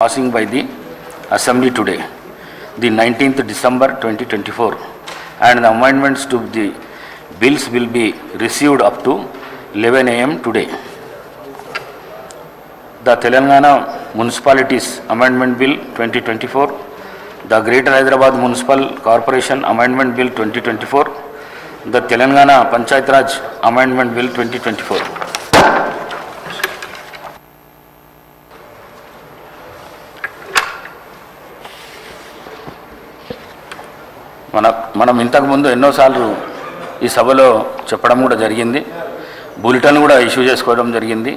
passing by the Assembly today, the 19th December 2024, and the amendments to the bills will be received up to 11 a.m. today. The Telangana Municipalities Amendment Bill 2024, the Greater Hyderabad Municipal Corporation Amendment Bill 2024, the Telangana Panchayat Raj Amendment Bill 2024. మనం ఇంతకు ముందు ఎన్నోసార్లు ఈ సభలో చెప్పడం కూడా జరిగింది, bulletin కూడా ఇష్యూ చేసుకోవడం జరిగింది.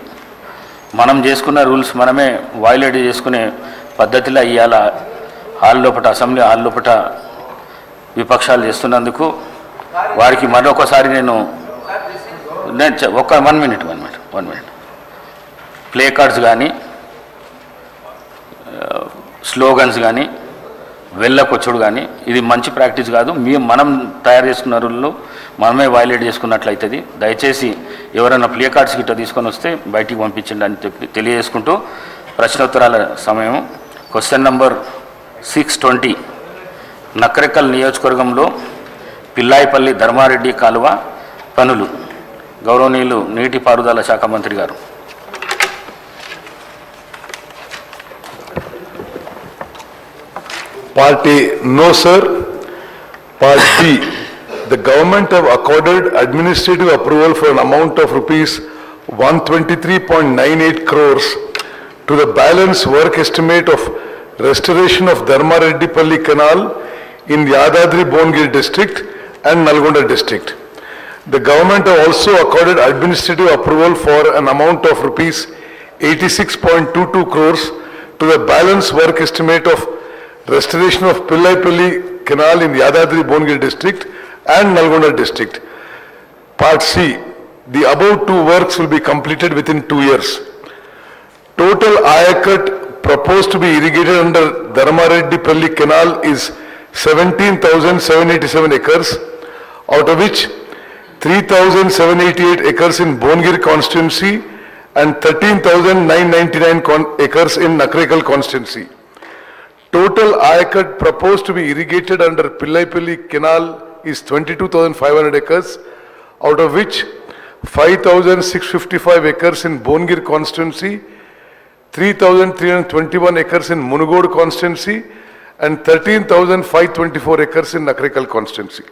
మనం చేసుకున్న రూల్స్ మనమే వైలేట్ చేసుకునే పద్ధతిలో ఇవాళ హాల్ లోపల, అసెంబ్లీ హాల్ లోపల విపక్షాలు చేస్తున్నందుకు వారికి మరొకసారి నేను వన్ మినిట్ ప్లే కార్డ్స్ కానీ స్లోగన్స్ కానీ వెళ్ళకొచ్చుడు కానీ ఇది మంచి ప్రాక్టీస్ కాదు. మనం తయారు చేసుకున్న రూళ్ళు మనమే వైలేట్ చేసుకున్నట్లయితుంది. దయచేసి ఎవరైనా ప్లే కార్డ్స్ గిట్ట తీసుకొని వస్తే బయటికి పంపించండి అని తెలియజేసుకుంటూ ప్రశ్నోత్తరాల సమయం. క్వశ్చన్ నంబర్ 620, నకరేకల్ నియోజకవర్గంలో పిల్లాయిపల్లి ధర్మారెడ్డి కాలువ పనులు. గౌరవనీయులు నీటిపారుదల శాఖ మంత్రి గారు. Part A, no sir. Part B, the government have accorded administrative approval for an amount of rupees 123.98 crores to the balance work estimate of restoration of Dharmareddipalli Canal in Yadadri-Bongiri district and Nalgonda district. The government have also accorded administrative approval for an amount of rupees 86.22 crores to the balance work estimate of restoration of Pillaipalli Canal in Yadadri-Bongiri district and Nalgonda district. Part C, the above two works will be completed within 2 years. Total ayakat proposed to be irrigated under Dharmareddipalli Canal is 17,787 acres, out of which 3,788 acres in Bongiri constituency and 13,999 acres in Nakarekal constituency. Total ayakat proposed to be irrigated under Pillaipalli Canal is 22,500 acres, out of which 5,655 acres in Bongiri constituency, 3,321 acres in Munugod constituency, and 13,524 acres in Nakarekal constituency.